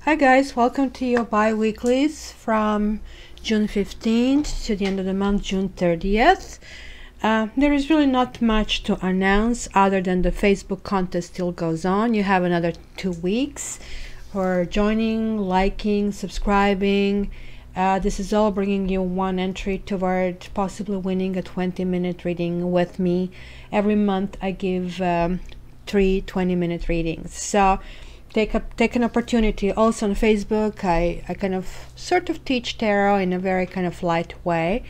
Hi guys, welcome to your bi-weeklies from June 15th to the end of the month, June 30th. There is really not much to announce other than the Facebook contest still goes on. You have another 2 weeks for joining, liking, subscribing. This is all bringing you one entry toward possibly winning a 20-minute reading with me. Every month I give 3 20-minute readings. So take an opportunity. Also on Facebook, I kind of sort of teach tarot in a very kind of light way.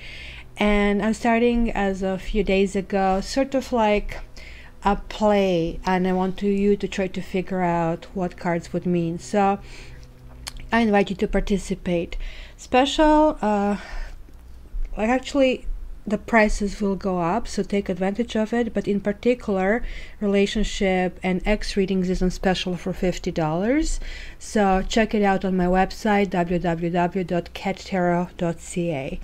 And I'm starting as a few days ago, sort of like a play, and I want you to try to figure out what cards would mean. So I invite you to participate. Special, actually the prices will go up, so take advantage of it, but in particular relationship and X readings is on special for $50. So check it out on my website www.cattarot.ca.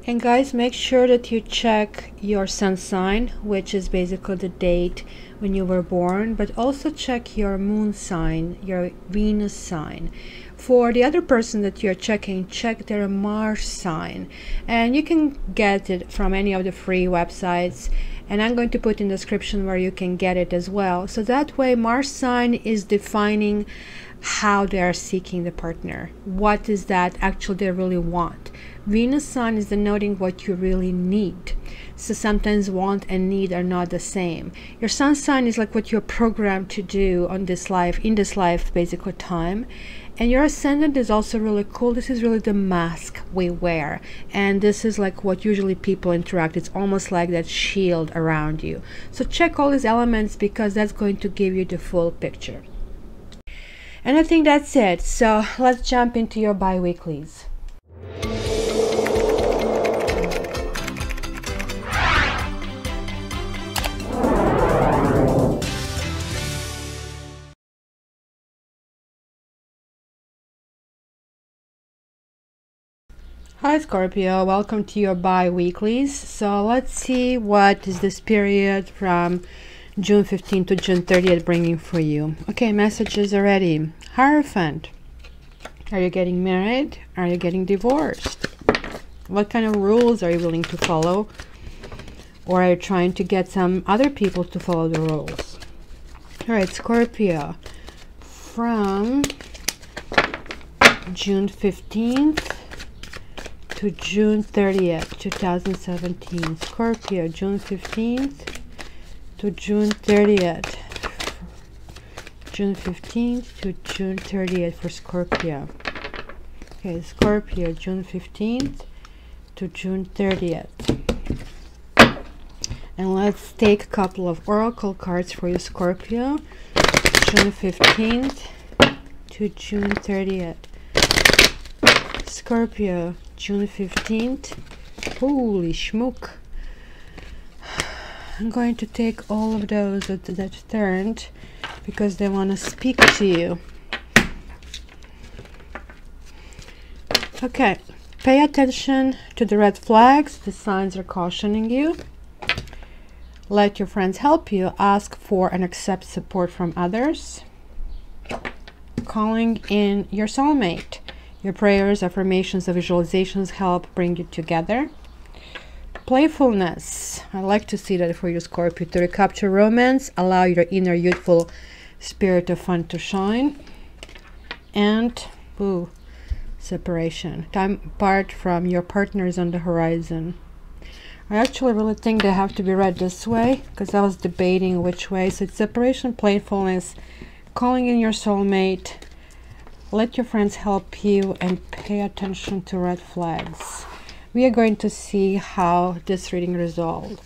And guys, make sure that you check your sun sign, which is basically the date when you were born, but also check your moon sign, your Venus sign. For the other person that you're checking, check their Mars sign, and you can get it from any of the free websites, and I'm going to put in the description where you can get it as well. So that way Mars sign is defining how they are seeking the partner. What is that actually they really want? Venus sign is denoting what you really need. So sometimes want and need are not the same. Your sun sign is like what you're programmed to do on this life, in this life basically time. And your ascendant is also really cool. This is really the mask we wear, and this is like what usually people interact. It's almost like that shield around you. So check all these elements because that's going to give you the full picture. And I think that's it. So let's jump into your bi-weeklies. Hi Scorpio, welcome to your bi-weeklies. So let's see what is this period from June 15th to June 30th bringing for you. Okay, messages already. Hierophant. Are you getting married? Are you getting divorced? What kind of rules are you willing to follow? Or are you trying to get some other people to follow the rules? Alright, Scorpio. From June 15th to June 30th, 2017. Scorpio, June 15th to June 30th. June 15th to June 30th for Scorpio. Okay, Scorpio, June 15th to June 30th. And let's take a couple of oracle cards for you, Scorpio. June 15th to June 30th. Scorpio, June 15th. Holy schmook. I'm going to take all of those that turned because they want to speak to you. Okay, pay attention to the red flags. The signs are cautioning you. Let your friends help you. Ask for and accept support from others. Calling in your soulmate. Your prayers, affirmations, and visualizations help bring you together. Playfulness. I like to see that for you, Scorpio. To recapture romance, allow your inner youthful spirit of fun to shine. And, separation. Time apart from your partners on the horizon. I actually really think they have to be read this way because I was debating which way. So it's separation, playfulness, calling in your soulmate. Let your friends help you and pay attention to red flags. We are going to see how this reading resolved.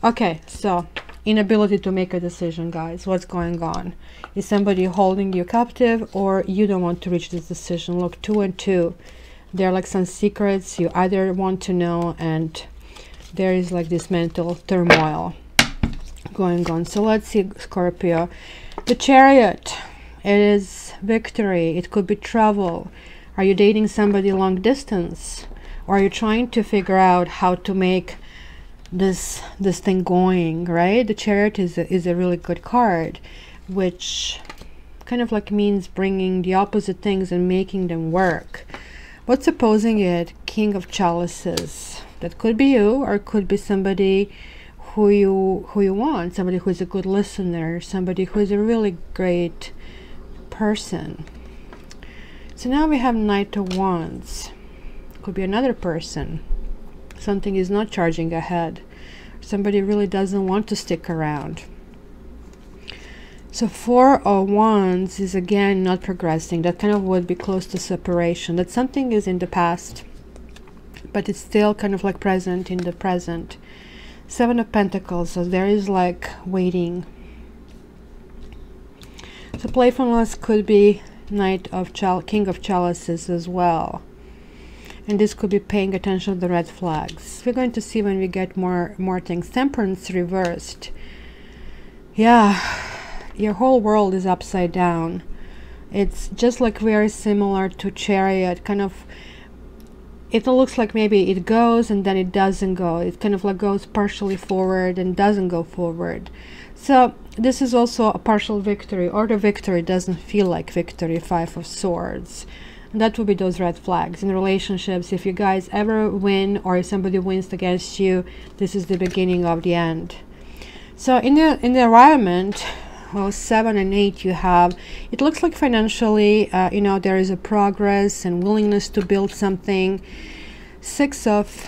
Okay, so inability to make a decision, guys. What's going on? Is somebody holding you captive or you don't want to reach this decision? Look, 2 and 2. There are like some secrets you either want to know, and there is like this mental turmoil going on. So let's see, Scorpio. The Chariot. It is victory. It could be travel. Are you dating somebody long distance? Or are you trying to figure out how to make this thing going, right? The Chariot is a really good card, which kind of like means bringing the opposite things and making them work. What's opposing it? King of Chalices. That could be you, or it could be somebody who you want, somebody who is a good listener, somebody who is a really great person. So now we have Knight of Wands. Could be another person. Something is not charging ahead. Somebody really doesn't want to stick around. So Four of Wands is again not progressing. That kind of would be close to separation. That something is in the past, but it's still kind of like present in the present. Seven of Pentacles, so there is like waiting. So playfulness could be King of Chalices as well. And this could be paying attention to the red flags. We're going to see when we get more things. Temperance reversed. Yeah, your whole world is upside down. It's just like very similar to Chariot. Kind of, it looks like maybe it goes and then it doesn't go. It kind of like goes partially forward and doesn't go forward. So this is also a partial victory, or the victory doesn't feel like victory. Five of Swords. And that would be those red flags in relationships. If you guys ever win, or if somebody wins against you, this is the beginning of the end. So in the environment, well, 7 and 8 you have, it looks like financially, you know, there is a progress and willingness to build something. 6 of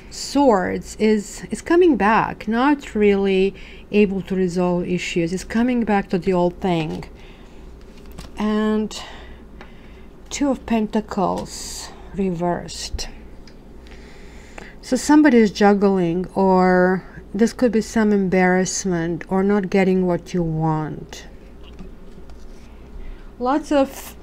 Swords is coming back, not really able to resolve issues. It's coming back to the old thing. And 2 of Pentacles reversed. So somebody is juggling, or this could be some embarrassment, or not getting what you want. Lots of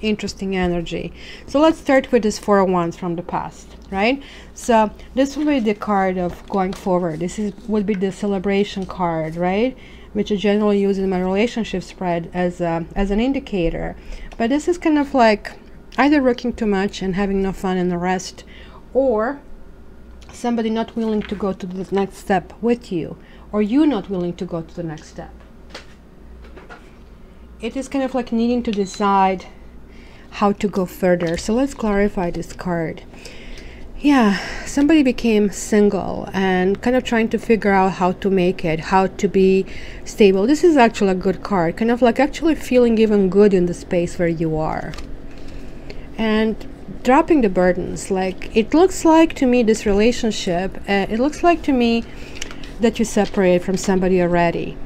interesting energy. So let's start with this 4 of Wands from the past, right? So this will be the card of going forward. This would be the celebration card, right? Which I generally use in my relationship spread as an indicator. But this is kind of like either working too much and having no fun in the rest, or somebody not willing to go to the next step with you, or you not willing to go to the next step. It is kind of like needing to decide how to go further. So let's clarify this card. Yeah, somebody became single and kind of trying to figure out how to make it, how to be stable. This is actually a good card, kind of like actually feeling even good in the space where you are. And dropping the burdens. Like, it looks like to me, this relationship, it looks like to me that you separated from somebody already.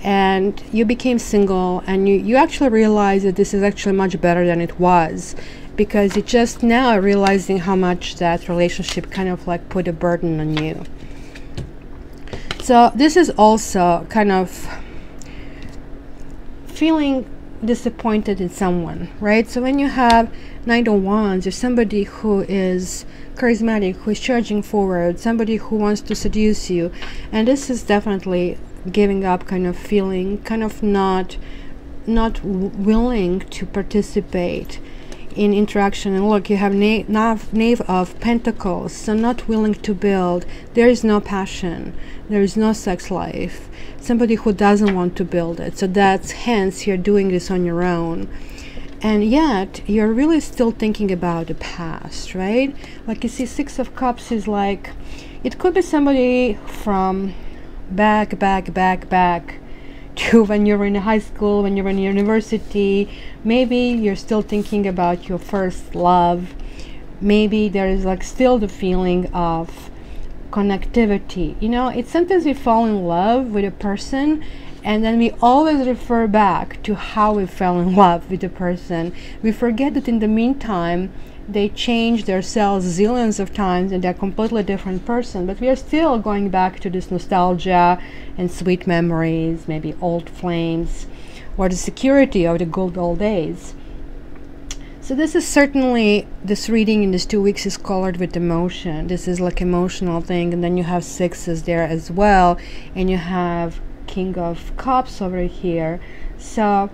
And you became single, and you actually realize that this is actually much better than it was, because you just now are realizing how much that relationship kind of like put a burden on you. So this is also kind of feeling disappointed in someone, right? So when you have Knight of Wands, you're somebody who is charismatic, who is charging forward, somebody who wants to seduce you, and this is definitely giving up, kind of feeling kind of not willing to participate in interaction. And look, you have Knave of Pentacles, so not willing to build. There is no passion, there is no sex life, somebody who doesn't want to build it. So that's hence you're doing this on your own, and yet you're really still thinking about the past, right? Like, you see, 6 of Cups is like, it could be somebody from back to when you're in high school, when you're in university. Maybe you're still thinking about your first love. Maybe there is like still the feeling of connectivity. You know, it's sometimes we fall in love with a person, and then we always refer back to how we fell in love with the person. We forget that in the meantime they changed themselves zillions of times and they're a completely different person, but we are still going back to this nostalgia and sweet memories, maybe old flames, or the security of the good old days. So this is certainly, this reading in these 2 weeks is colored with emotion. This is like emotional thing, and then you have 6s there as well, and you have King of Cups over here. So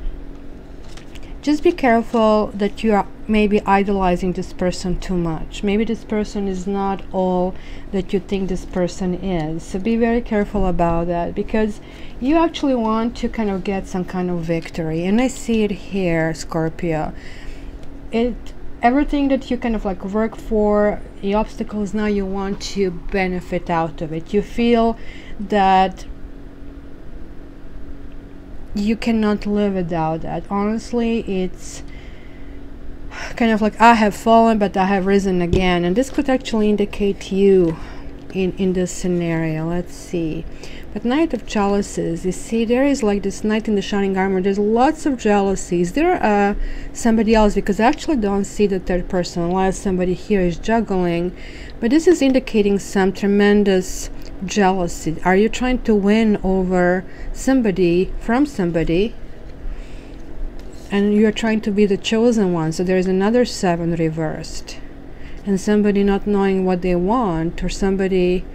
just be careful that you are maybe idolizing this person too much. Maybe this person is not all that you think this person is. So be very careful about that, because you actually want to kind of get some kind of victory. And I see it here, Scorpio. Everything that you kind of like work for, the obstacles, now you want to benefit out of it. You feel that you cannot live without that. Honestly, it's kind of like, I have fallen but I have risen again, and this could actually indicate you in this scenario. Let's see. But Knight of Chalices, you see, there is like this Knight in the Shining Armor. There's lots of jealousies. There somebody else, because I actually don't see the third person unless somebody here is juggling, but this is indicating some tremendous jealousy. Are you trying to win over somebody, from somebody, and you're trying to be the chosen one? So there's another 7 reversed, and somebody not knowing what they want, or somebody.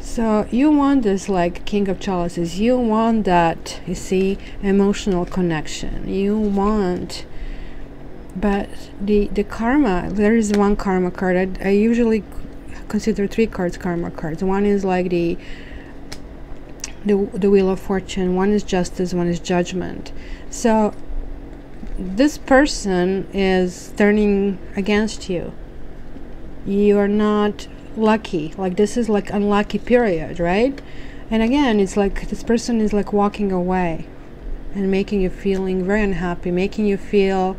So you want this like King of Chalices, you want that, you see, emotional connection, you want. But the karma, there is one karma card. I usually consider 3 cards karma cards. One is like the Wheel of Fortune, one is Justice, one is Judgment. So this person is turning against you. You are not lucky. Like, this is like unlucky period, right? And again, it's like this person is like walking away and making you feeling very unhappy, making you feel,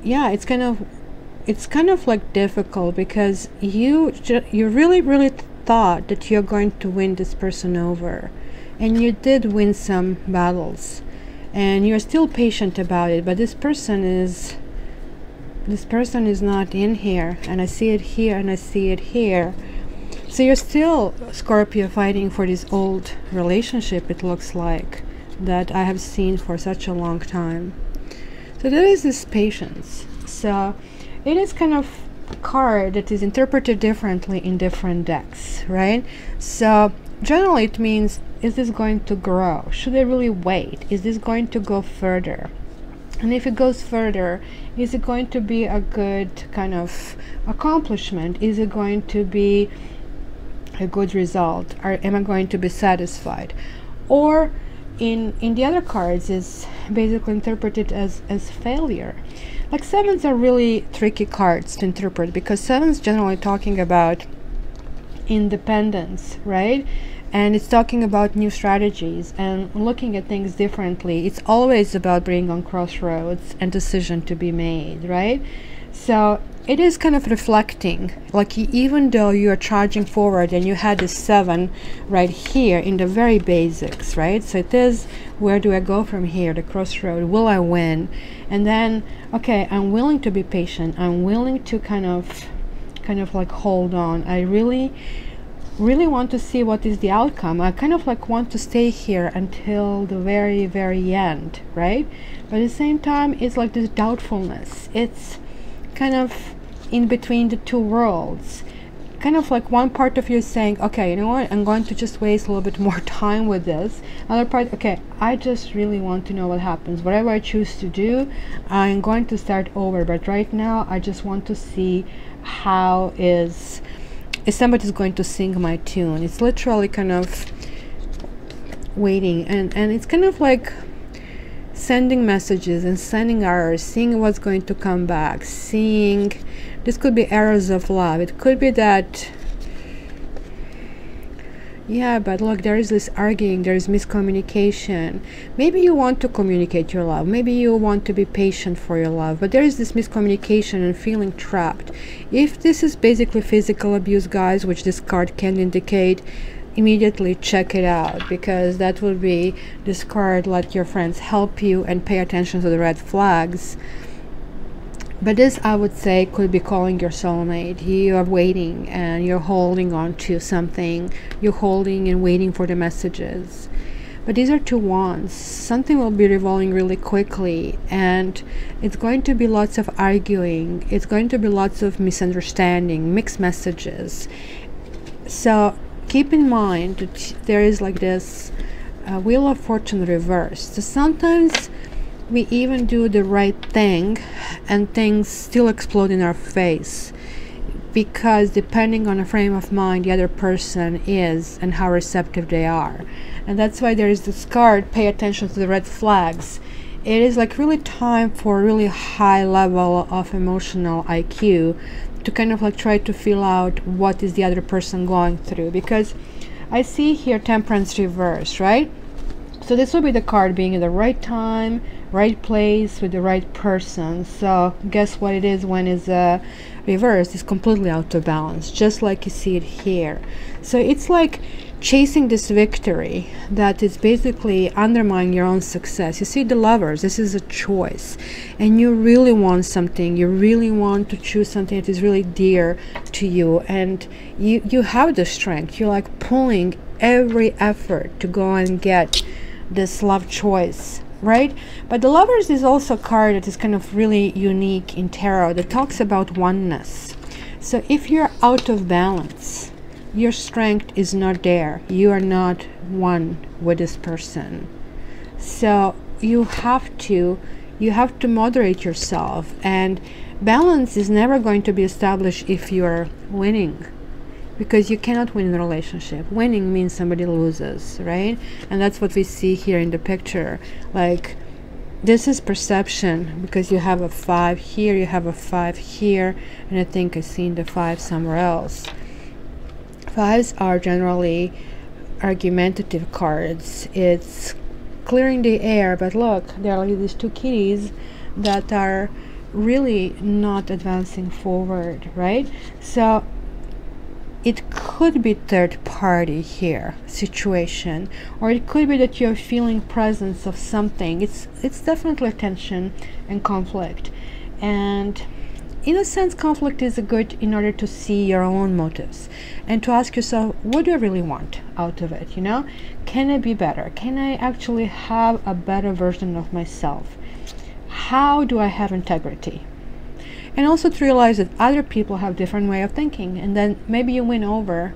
yeah, it's kind of like difficult, because you really thought that you're going to win this person over, and you did win some battles, and you're still patient about it, but this person is not in here, and I see it here and I see it here. So you're still, Scorpio, fighting for this old relationship, it looks like, that I have seen for such a long time. So there is this patience. So it is kind of a card that is interpreted differently in different decks, right? So generally it means, is this going to grow? Should I really wait? Is this going to go further? And if it goes further, is it going to be a good kind of accomplishment? Is it going to be a good result? Or am I going to be satisfied? Or in the other cards is basically interpreted as failure. Like, 7s are really tricky cards to interpret, because 7s generally talking about independence, right? And it's talking about new strategies and looking at things differently. It's always about being on crossroads and decision to be made, right? So it is kind of reflecting, like, even though you are charging forward and you had this 7 right here in the very basics, right? So it is, where do I go from here? The crossroad, will I win? And then, okay, I'm willing to be patient. I'm willing to kind of like hold on. I really want to see what is the outcome. I kind of like want to stay here until the very end, right? But at the same time, it's like this doubtfulness. It's kind of in between the two worlds. Kind of like one part of you is saying, okay, you know what, I'm going to just waste a little bit more time with this. Another part, okay, I just really want to know what happens. Whatever I choose to do, I'm going to start over. But right now, I just want to see how is somebody's going to sing my tune. It's literally kind of waiting, and it's kind of like sending messages and sending arrows, seeing what's going to come back, seeing, this could be arrows of love. It could be that, yeah, but look, there is this arguing, there is miscommunication. Maybe you want to communicate your love, maybe you want to be patient for your love, but there is this miscommunication and feeling trapped. If this is basically physical abuse, guys, which this card can indicate, immediately check it out, because that will be this card, let your friends help you and pay attention to the red flags. But this, I would say, could be calling your soulmate. You are waiting and you're holding on to something. You're holding and waiting for the messages. But these are 2 wands. Something will be revolving really quickly, and it's going to be lots of arguing. It's going to be lots of misunderstanding, mixed messages. So keep in mind that there is like this Wheel of Fortune reversed. So sometimes we even do the right thing and things still explode in our face, because depending on the frame of mind the other person is and how receptive they are. And that's why there is this card, pay attention to the red flags. It is like really time for really high level of emotional IQ to kind of like try to feel out what is the other person going through, because I see here Temperance reverse, right? So this will be the card being in the right time, right place with the right person. So guess what it is when it's reversed? It's completely out of balance, just like you see it here. So it's like chasing this victory that is basically undermining your own success. You see the Lovers, this is a choice, and you really want something, you really want to choose something that is really dear to you, and you have the strength, you're like pulling every effort to go and get this love choice, right? But the Lovers is also a card that is kind of really unique in tarot, that talks about oneness. So if you're out of balance, your strength is not there, you are not one with this person. So you have to moderate yourself, and balance is never going to be established if you're winning, because you cannot win in a relationship. Winning means somebody loses, right? And that's what we see here in the picture. Like, this is perception, because you have a 5 here, you have a 5 here, and I think I seen the 5 somewhere else. 5s are generally argumentative cards. It's clearing the air, but look, there are these 2 kitties that are really not advancing forward, right? So it could be third party here situation, or it could be that you're feeling presence of something. It's definitely tension and conflict, and in a sense conflict is good in order to see your own motives and to ask yourself, what do I really want out of it? You know, can I be better? Can I actually have a better version of myself? How do I have integrity? And also to realize that other people have different way of thinking, and then maybe you win over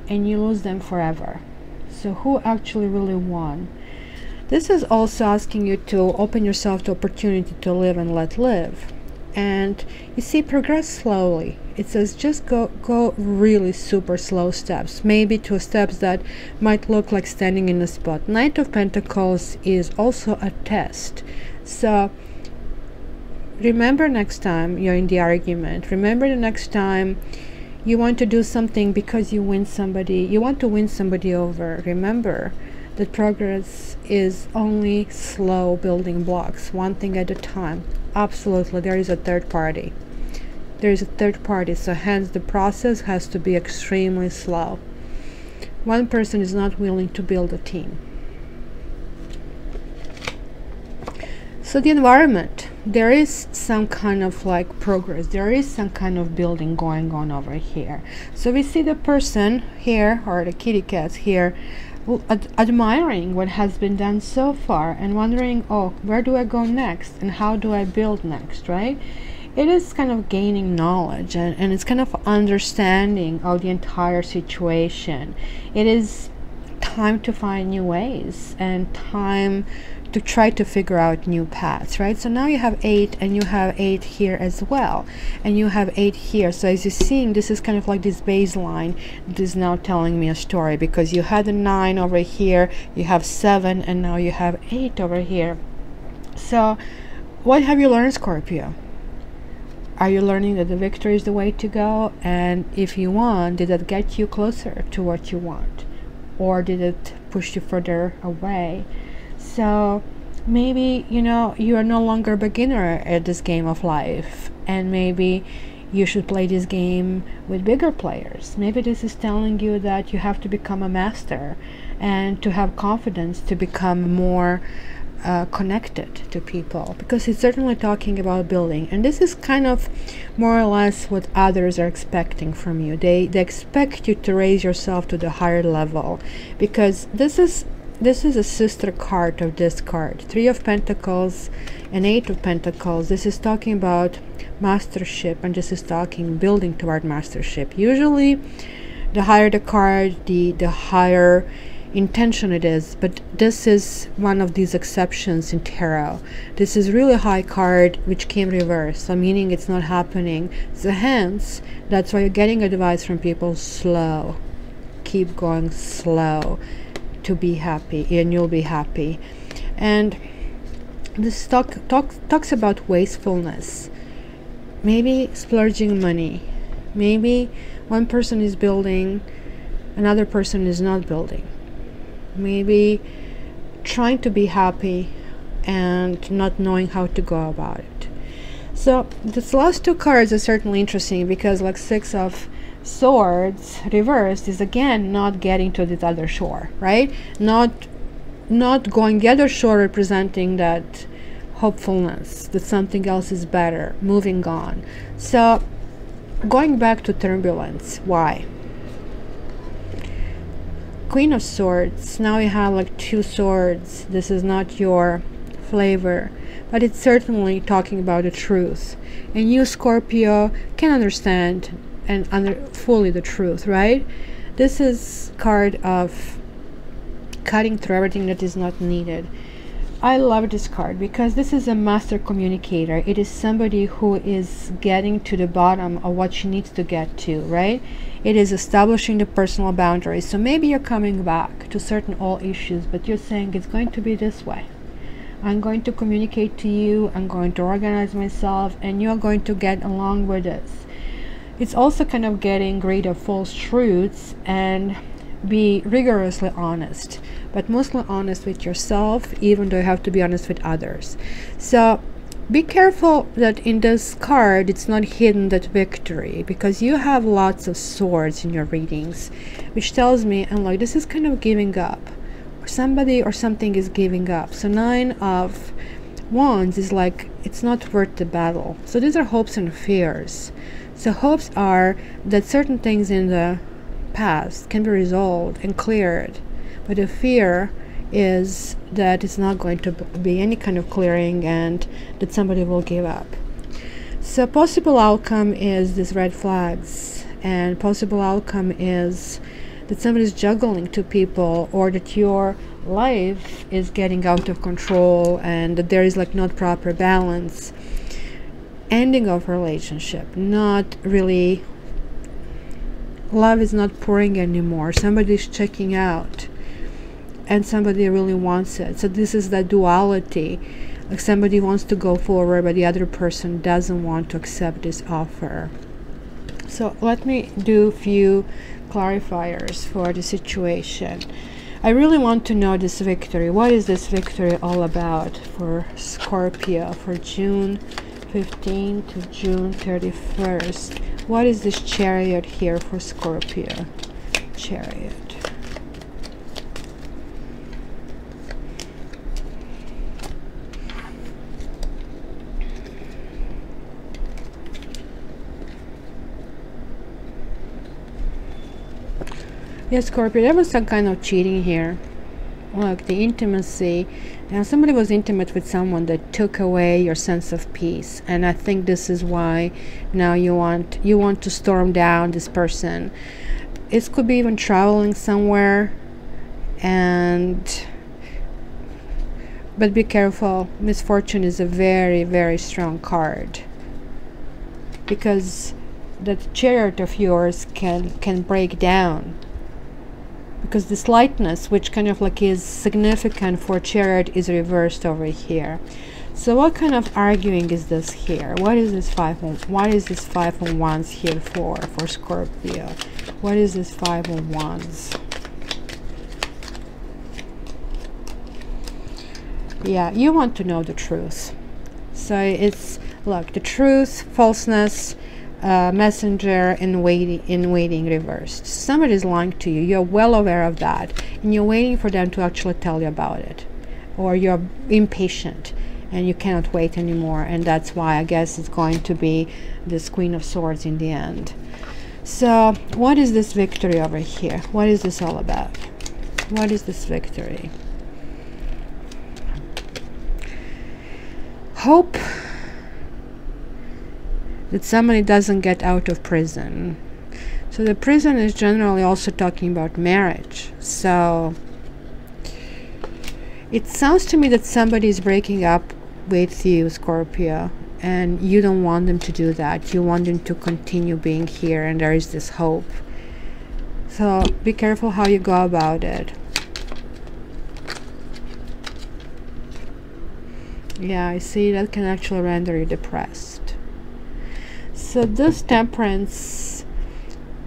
and you lose them forever. So who actually really won? This is also asking you to open yourself to opportunity to live and let live. And you see, progress slowly. It says just go really super slow steps, maybe to steps that might look like standing in a spot. Knight of Pentacles is also a test. So remember next time you're in the argument, remember the next time you want to do something because you want to win somebody over, remember that progress is only slow building blocks, one thing at a time. Absolutely, there is a third party. There is a third party, so hence the process has to be extremely slow. One person is not willing to build a team. So the environment, there is some kind of like progress, there is some kind of building going on over here. So we see the person here, or the kitty cats here, admiring what has been done so far and wondering, oh, where do I go next and how do I build next, right? It is kind of gaining knowledge, and it's kind of understanding of the entire situation. It is time to find new ways and time to try to figure out new paths, right? So now you have 8 and you have 8 here as well, and you have 8 here. So as you're seeing, this is kind of like this baseline that is now telling me a story, because you had a 9 over here, you have 7, and now you have 8 over here. So what have you learned, Scorpio? Are you learning that the victory is the way to go? And if you won, did that get you closer to what you want, or did it push you further away? So maybe, you know, you are no longer a beginner at this game of life, and maybe you should play this game with bigger players. Maybe this is telling you that you have to become a master and to have confidence to become more connected to people, because it's certainly talking about building. And this is kind of more or less what others are expecting from you. They expect you to raise yourself to the higher level, because this is a sister card of this card, 3 of Pentacles and 8 of Pentacles. This is talking about mastership, and this is talking building toward mastership. Usually the higher the card, the higher intention it is, but this is one of these exceptions in tarot. This is really high card which came reversed, so meaning it's not happening. So hence, that's why you're getting advice from people: slow, keep going slow to be happy, and you'll be happy. And this talks about wastefulness, maybe splurging money, maybe one person is building, another person is not building, maybe trying to be happy and not knowing how to go about it. So these last two cards are certainly interesting, because like Six of Swords reversed is again not getting to this other shore, right? Not going the other shore, representing that hopefulness that something else is better, moving on. So going back to turbulence, why? Queen of Swords, now you have like two swords. This is not your flavor, but it's certainly talking about the truth, and you, Scorpio, can understand and fully the truth, right? This is card of cutting through everything that is not needed. I love this card because this is a master communicator. It is somebody who is getting to the bottom of what she needs to get to, right? It is establishing the personal boundaries. So maybe you're coming back to certain old issues, but you're saying it's going to be this way. I'm going to communicate to you, I'm going to organize myself, and you're going to get along with this. It's also kind of getting rid of false truths and be rigorously honest, but mostly honest with yourself, even though you have to be honest with others. So be careful that in this card it's not hidden that victory, because you have lots of swords in your readings, which tells me, and like, this is kind of giving up, or somebody or something is giving up. So Nine of Wands is like, it's not worth the battle. So these are hopes and fears. So hopes are that certain things in the past can be resolved and cleared, but the fear is that it's not going to be any kind of clearing and that somebody will give up. So possible outcome is these red flags, and possible outcome is that somebody's juggling two people, or that your life is getting out of control and that there is like not proper balance. Ending of relationship, not really, love is not pouring anymore, somebody's checking out and somebody really wants it. So this is the duality, like somebody wants to go forward but the other person doesn't want to accept this offer. So let me do a few clarifiers for the situation. I really want to know this victory. What is this victory all about for Scorpio for June 15th to June 31st? What is this Chariot here for Scorpio? Chariot. Yes, Scorpio, there was some kind of cheating here. Look, the intimacy. Now somebody was intimate with someone that took away your sense of peace, and I think this is why now you want to storm down this person. It could be even traveling somewhere, but be careful. Misfortune is a very, very strong card, because that Chariot of yours can break down. Because this lightness, which kind of like is significant for Chariot, is reversed over here. So what kind of arguing is this here? What is this Five of Wands here for Scorpio? What is this Five of Wands? Yeah, you want to know the truth. So it's, look, the truth, falseness, messenger, and waiting reversed. Somebody is lying to you. You're well aware of that, and you're waiting for them to actually tell you about it, or you're impatient and you cannot wait anymore, and that's why I guess it's going to be this Queen of Swords in the end. So what is this victory over here? What is this all about? What is this victory? Hope that somebody doesn't get out of prison. So the prison is generally also talking about marriage. So It sounds to me that somebody is breaking up with you, Scorpio, and you don't want them to do that. You want them to continue being here, and there is this hope. So be careful how you go about it. Yeah, I see that can actually render you depressed. So this Temperance,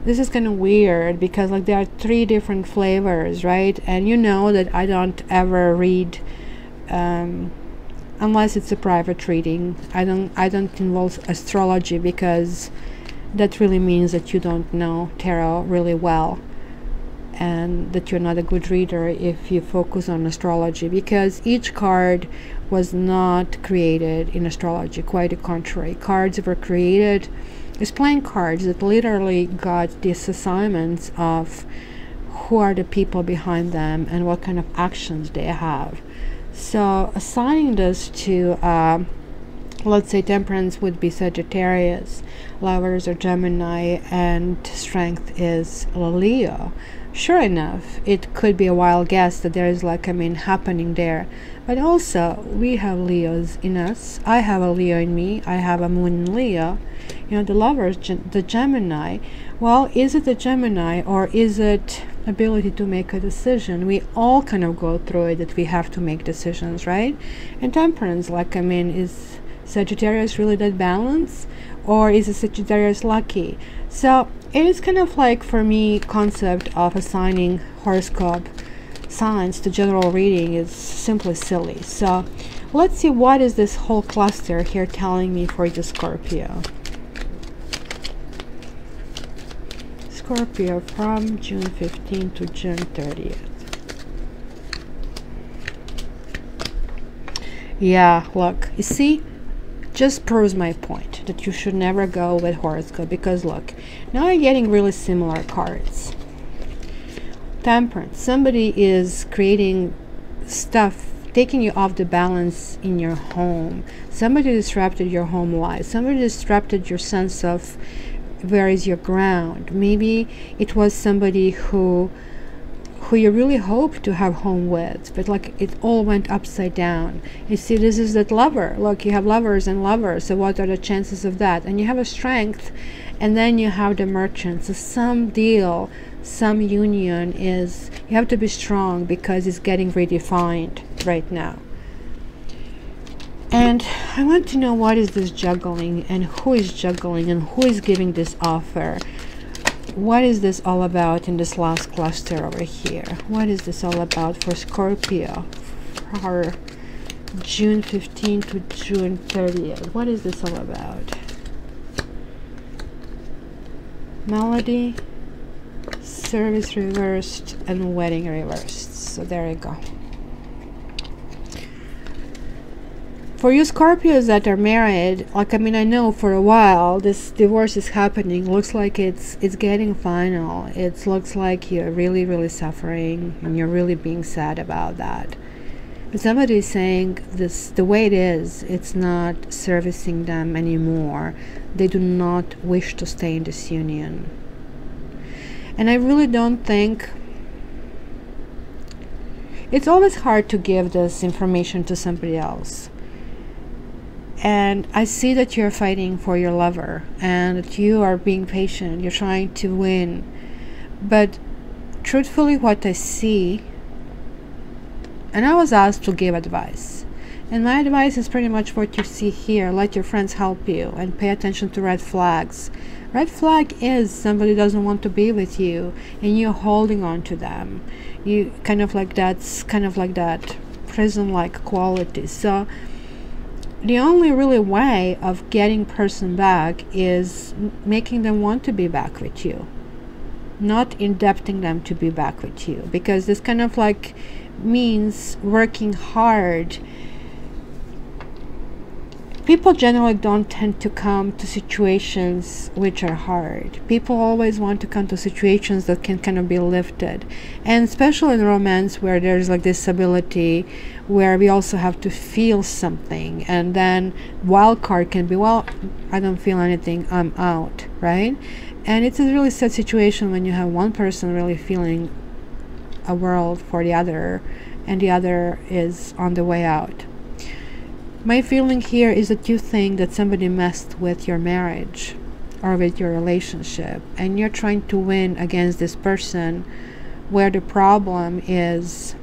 this is kind of weird because like there are 3 different flavors, right? And you know that I don't ever read unless it's a private reading. I don't involve astrology because that really means that you don't know tarot really well, and that you're not a good reader if you focus on astrology, because each card was not created in astrology. Quite the contrary. Cards were created as playing cards that literally got these assignments of who are the people behind them and what kind of actions they have. So assigning this to let's say Temperance would be Sagittarius, Lovers are Gemini, and Strength is Leo. Sure enough, it could be a wild guess that there is like, happening there. But also, we have Leos in us. I have a Leo in me. I have a moon in Leo. You know, the Lovers, the Gemini. Well, is it the Gemini or is it ability to make a decision? We all kind of go through it, that we have to make decisions, right? And Temperance, like, is Sagittarius really that balance, or is a Sagittarius lucky? So it is kind of like, for me, concept of assigning horoscope signs to general reading is simply silly. So let's see, what is this whole cluster here telling me for the Scorpio? Scorpio from June 15th to June 30th. Yeah, look, you see, just proves my point that you should never go with horoscope, because look, now you're getting really similar cards. Temperance, somebody is creating stuff, taking you off the balance in your home. Somebody disrupted your home life. Somebody disrupted your sense of where is your ground. Maybe it was somebody who you really hoped to have home with, but like it all went upside down. You see, this is that Lover. Look, you have Lovers and Lovers, so what are the chances of that? And you have a Strength, and then you have the Merchant. So some deal, some union is, you have to be strong because it's getting redefined right now. And I want to know, what is this juggling, and who is juggling, and who is giving this offer? What is this all about in this last cluster over here? What is this all about for Scorpio for June 15th to June 30th? What is this all about? Melody, Service reversed, and Wedding reversed. So there you go. For you Scorpios that are married, like, I know for a while this divorce is happening. Looks like it's getting final. It looks like you're really, really suffering, and you're really being sad about that. But somebody is saying this, the way it is, it's not servicing them anymore. They do not wish to stay in this union. And I really don't think, it's always hard to give this information to somebody else. And I see that you're fighting for your lover, and that you are being patient, you're trying to win. But truthfully, what I see, and I was asked to give advice, and my advice is pretty much what you see here. Let your friends help you, and pay attention to red flags. Red flag is somebody doesn't want to be with you, and you're holding on to them. You kind of like that prison-like quality. So the only really way of getting person back is making them want to be back with you, not indebting them to be back with you, because this kind of like means working hard. People generally don't tend to come to situations which are hard. People always want to come to situations that can kind of be lifted. And especially in romance, where there's like this ability where we also have to feel something. And then wild card can be, well, I don't feel anything, I'm out, right? And it's a really sad situation when you have one person really feeling a world for the other, and the other is on the way out. My feeling here is that you think that somebody messed with your marriage or with your relationship, and you're trying to win against this person, where the problem is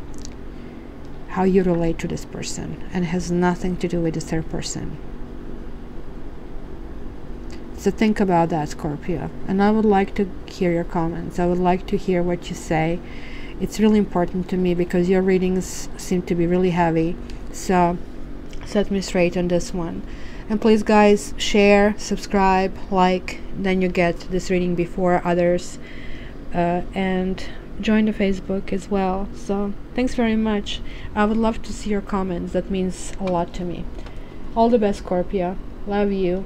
how you relate to this person and has nothing to do with the third person. So think about that, Scorpio. And I would like to hear your comments. I would like to hear what you say. It's really important to me because your readings seem to be really heavy. So set me straight on this one. And please, guys, share, subscribe, like, then you get this reading before others. And join the Facebook as well. So thanks very much. I would love to see your comments. That means a lot to me. All the best, Scorpio. Love you.